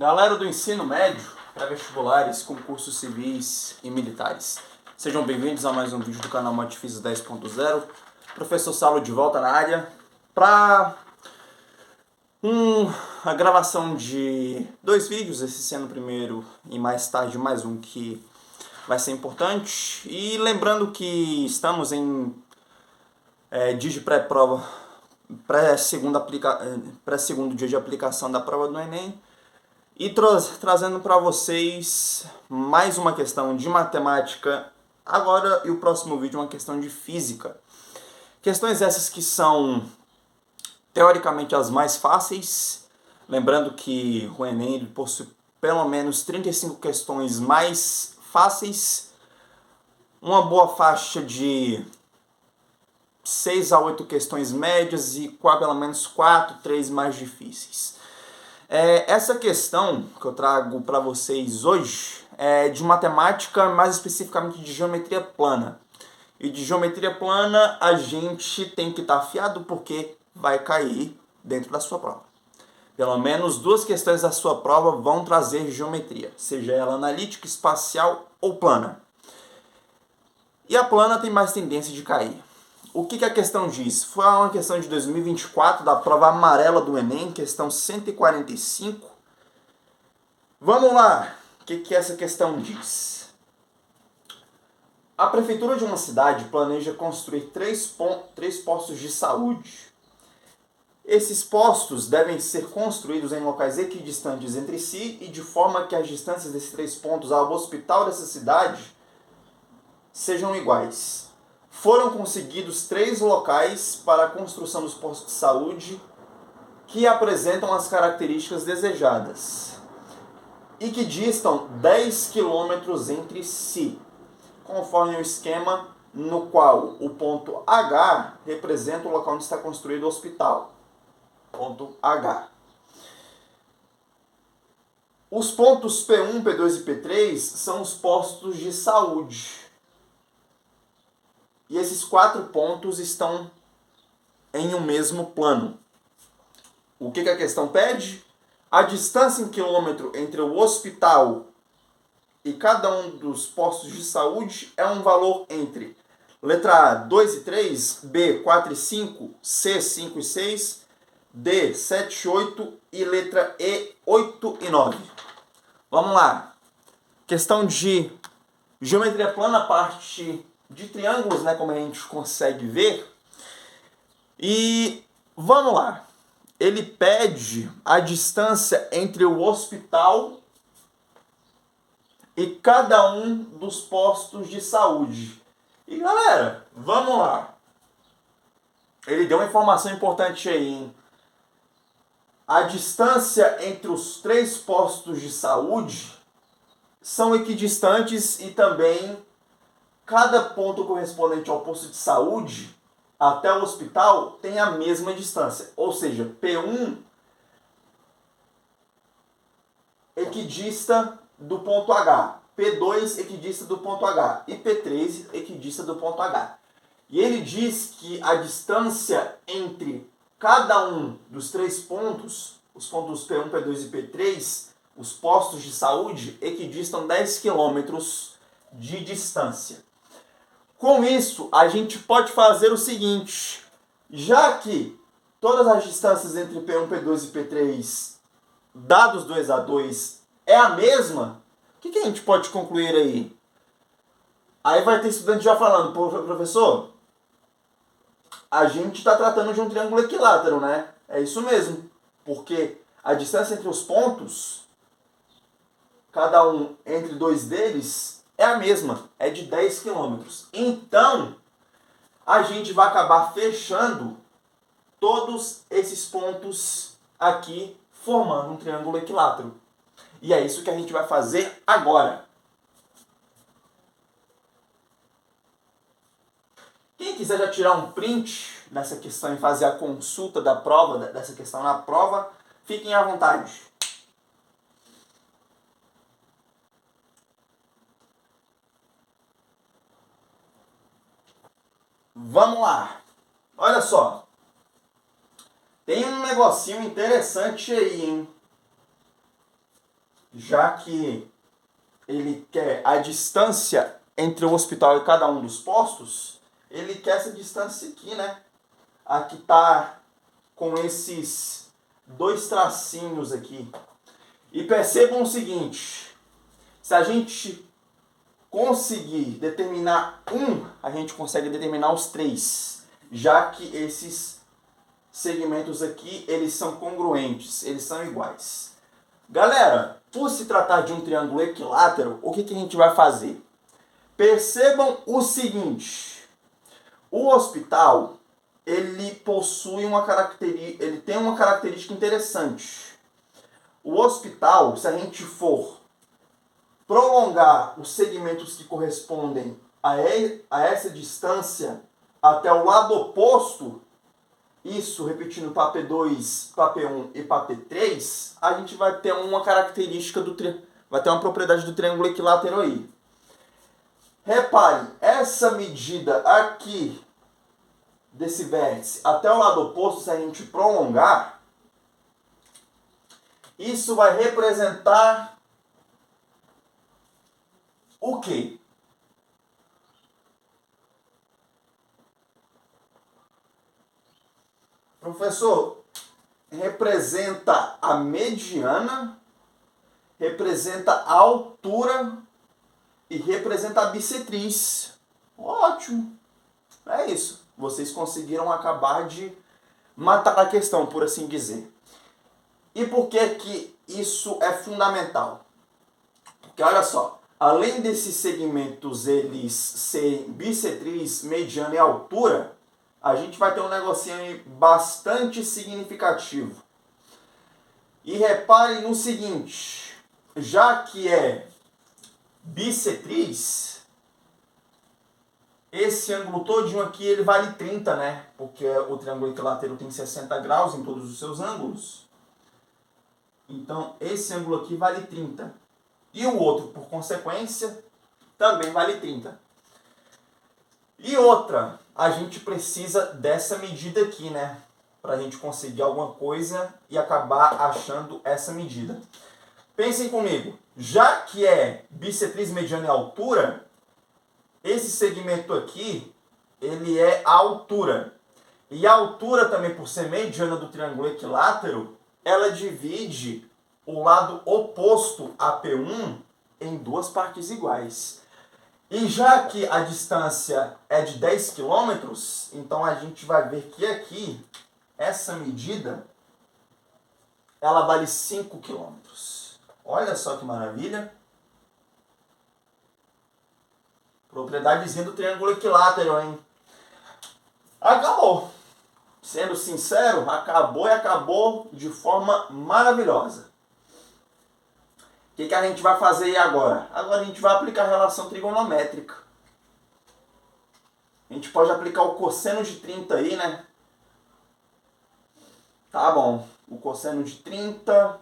Galera do ensino médio, pré-vestibulares, concursos civis e militares. Sejam bem-vindos a mais um vídeo do canal Modfísica 10.0. Professor Saulo de volta na área para a gravação de 2 vídeos, esse sendo o primeiro e mais tarde mais um que vai ser importante. E lembrando que estamos em dia de pré-prova, pré-segundo dia de aplicação da prova do Enem. E trazendo para vocês mais uma questão de matemática agora e o próximo vídeo uma questão de física. Questões essas que são teoricamente as mais fáceis, lembrando que o Enem ele possui pelo menos 35 questões mais fáceis, uma boa faixa de 6 a 8 questões médias e pelo menos 3 mais difíceis. Essa questão que eu trago para vocês hoje é de matemática, mais especificamente de geometria plana. E de geometria plana a gente tem que estar afiado porque vai cair dentro da sua prova. Pelo menos 2 questões da sua prova vão trazer geometria, seja ela analítica, espacial ou plana. E a plana tem mais tendência de cair. O que a questão diz? Foi uma questão de 2024 da prova amarela do Enem, questão 145. Vamos lá, o que essa questão diz? A prefeitura de uma cidade planeja construir 3 postos de saúde. Esses postos devem ser construídos em locais equidistantes entre si e de forma que as distâncias desses 3 pontos ao hospital dessa cidade sejam iguais. Foram conseguidos 3 locais para a construção dos postos de saúde que apresentam as características desejadas e que distam 10 quilômetros entre si, conforme o esquema no qual o ponto H representa o local onde está construído o hospital. Ponto H. Os pontos P1, P2 e P3 são os postos de saúde. E esses 4 pontos estão em um mesmo plano. O que a questão pede? A distância em quilômetro entre o hospital e cada um dos postos de saúde é um valor entre letra A, 2 e 3, B, 4 e 5, C, 5 e 6, D, 7 e 8 e letra E, 8 e 9. Vamos lá. Questão de geometria plana, parte de triângulos, né, como a gente consegue ver. E vamos lá. Ele pede a distância entre o hospital e cada um dos postos de saúde. E galera, vamos lá. Ele deu uma informação importante aí, hein? A distância entre os 3 postos de saúde são equidistantes e também cada ponto correspondente ao posto de saúde até o hospital tem a mesma distância. Ou seja, P1 equidista do ponto H, P2 equidista do ponto H e P3 equidista do ponto H. E ele diz que a distância entre cada um dos 3 pontos, os pontos P1, P2 e P3, os postos de saúde, equidistam 10 quilômetros de distância. Com isso, a gente pode fazer o seguinte, já que todas as distâncias entre P1, P2 e P3, dados 2 a 2, é a mesma, o que a gente pode concluir aí? Aí vai ter estudante já falando, professor, a gente está tratando de um triângulo equilátero, né? É isso mesmo, porque a distância entre os pontos, cada um entre 2 deles, é a mesma, é de 10 quilômetros. Então, a gente vai acabar fechando todos esses pontos aqui, formando um triângulo equilátero. E é isso que a gente vai fazer agora. Quem quiser já tirar um print dessa questão e fazer a consulta da prova, dessa questão na prova, fiquem à vontade. Vamos lá. Olha só. Tem um negocinho interessante aí, hein? já que ele quer a distância entre o hospital e cada um dos postos, ele quer essa distância aqui, né? Aqui tá com esses dois tracinhos aqui. E percebam o seguinte, se a gente conseguir determinar um, a gente consegue determinar os três, já que esses segmentos aqui, eles são congruentes, eles são iguais. Galera, por se tratar de um triângulo equilátero, o que a gente vai fazer? Percebam o seguinte, o hospital, ele possui ele tem uma característica interessante. O hospital, se a gente for prolongar os segmentos que correspondem a essa distância até o lado oposto, isso repetindo para P2, para P1 e para P3, a gente vai ter uma característica vai ter uma propriedade do triângulo equilátero aí. Reparem, essa medida aqui desse vértice até o lado oposto, se a gente prolongar, isso vai representar o quê? Professor, representa a mediana, representa a altura e representa a bissetriz. Ótimo! É isso. Vocês conseguiram acabar de matar a questão, por assim dizer. E por que isso é fundamental? Porque olha só, além desses segmentos eles serem bissetriz, mediana e altura, a gente vai ter um negocinho aí bastante significativo. E reparem no seguinte, já que é bissetriz, esse ângulo todinho aqui ele vale 30, né? Porque o triângulo equilátero tem 60 graus em todos os seus ângulos. Então esse ângulo aqui vale 30. E o outro, por consequência, também vale 30. E outra, a gente precisa dessa medida aqui, né? Para a gente conseguir alguma coisa e acabar achando essa medida. Pensem comigo, já que é bissetriz, mediana e altura, esse segmento aqui, ele é a altura. E a altura também, por ser mediana do triângulo equilátero, ela divide o lado oposto a P1 em duas partes iguais. E já que a distância é de 10 km, então a gente vai ver que aqui, essa medida, ela vale 5 km. Olha só que maravilha. Propriedadezinha do triângulo equilátero, hein? Acabou. Sendo sincero, acabou e acabou de forma maravilhosa. O que a gente vai fazer aí agora? Agora a gente vai aplicar a relação trigonométrica. A gente pode aplicar o cosseno de 30 aí, né? Tá bom. O cosseno de 30,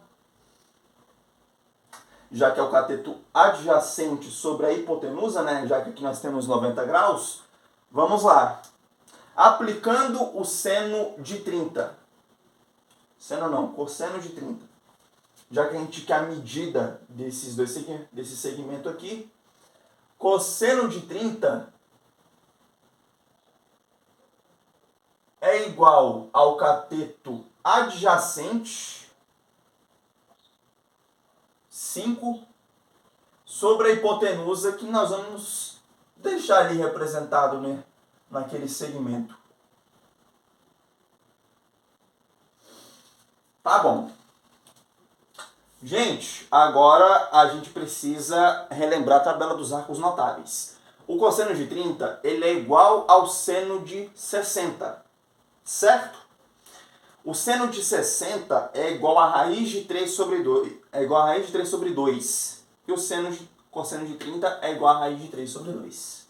já que é o cateto adjacente sobre a hipotenusa, né? Já que aqui nós temos 90 graus. Vamos lá. Aplicando o seno de 30. Seno não, cosseno de 30. Já que a gente quer a medida desse segmento aqui, cosseno de 30 é igual ao cateto adjacente 5 sobre a hipotenusa que nós vamos deixar ali representado, né, naquele segmento. Tá bom. Gente, agora a gente precisa relembrar a tabela dos arcos notáveis. O cosseno de 30, ele é igual ao seno de 60, certo? O seno de 60 é igual a raiz de 3 sobre 2, e o cosseno de 30 é igual a raiz de 3 sobre 2.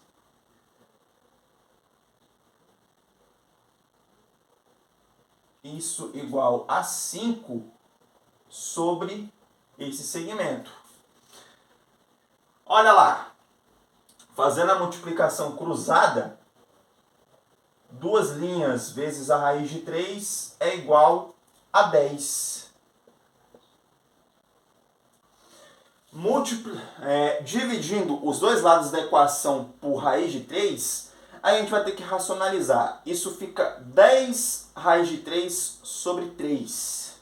Isso igual a 5 sobre esse segmento. Olha lá, fazendo a multiplicação cruzada, 2 linhas vezes a raiz de 3 é igual a 10. Dividindo os dois lados da equação por raiz de 3, a gente vai ter que racionalizar. Isso fica 10 raiz de 3 sobre 3.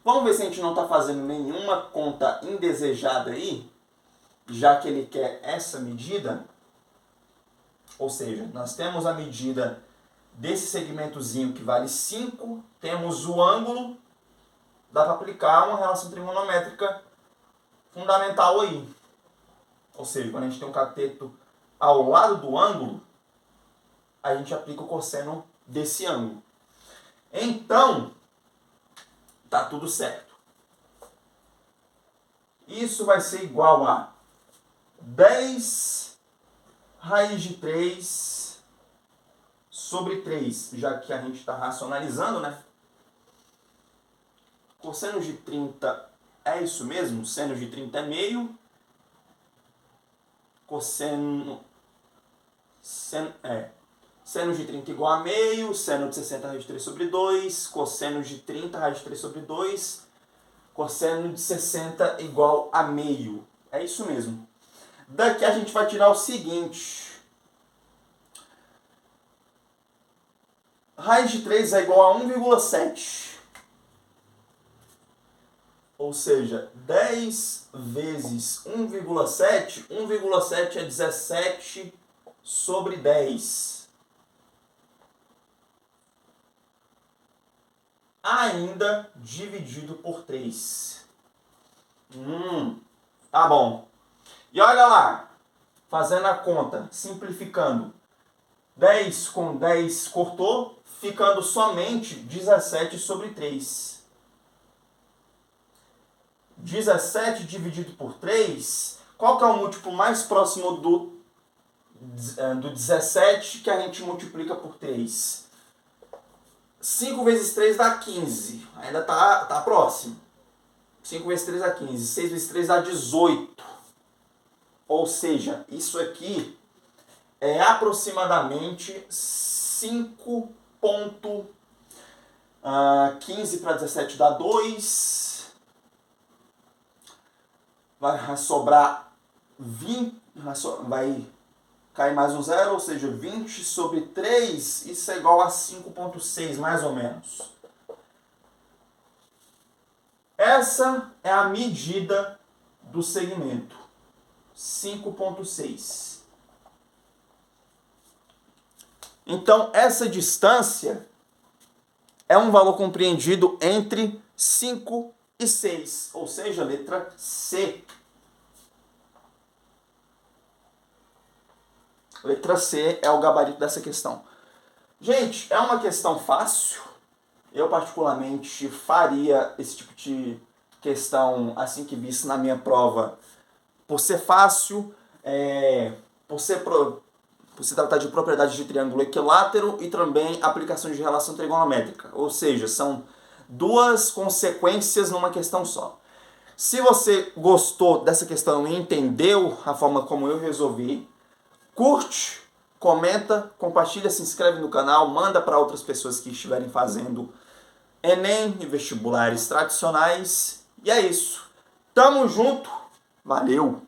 Vamos ver se a gente não está fazendo nenhuma conta indesejada aí, já que ele quer essa medida. Ou seja, nós temos a medida desse segmentozinho que vale 5, temos o ângulo, dá para aplicar uma relação trigonométrica fundamental aí. Ou seja, quando a gente tem um cateto ao lado do ângulo, a gente aplica o cosseno desse ângulo. Então, tá tudo certo. Isso vai ser igual a 10 raiz de 3 sobre 3, já que a gente está racionalizando, né? Cosseno de 30 é isso mesmo? Seno de 30 é meio. Seno de 30 igual a meio. Seno de 60 raiz de 3 sobre 2. Cosseno de 30 raiz de 3 sobre 2. Cosseno de 60 igual a meio. É isso mesmo. Daqui a gente vai tirar o seguinte. Raiz de 3 é igual a 1,7. Ou seja, 10 vezes 1,7. 1,7 é 17 sobre 10. Ainda dividido por 3. Tá bom. E olha lá, fazendo a conta, simplificando. 10 com 10 cortou, ficando somente 17 sobre 3. 17 dividido por 3, qual que é o múltiplo mais próximo do 17 que a gente multiplica por 3? 5 vezes 3 dá 15, ainda tá próximo. 5 vezes 3 dá 15, 6 vezes 3 dá 18. Ou seja, isso aqui é aproximadamente 5,15 para 17 dá 2. Vai sobrar 20, vai cair mais um zero, ou seja, 20 sobre 3, isso é igual a 5,6, mais ou menos. Essa é a medida do segmento, 5,6. Então, essa distância é um valor compreendido entre 5 e 6, ou seja, letra C. Letra C é o gabarito dessa questão. Gente, é uma questão fácil. Eu, particularmente, faria esse tipo de questão assim que visse na minha prova, por ser fácil, por se tratar de propriedade de triângulo equilátero e também aplicação de relação trigonométrica. Ou seja, são duas consequências numa questão só. Se você gostou dessa questão e entendeu a forma como eu resolvi, curte, comenta, compartilha, se inscreve no canal, manda para outras pessoas que estiverem fazendo Enem e vestibulares tradicionais. E é isso. Tamo junto. Valeu!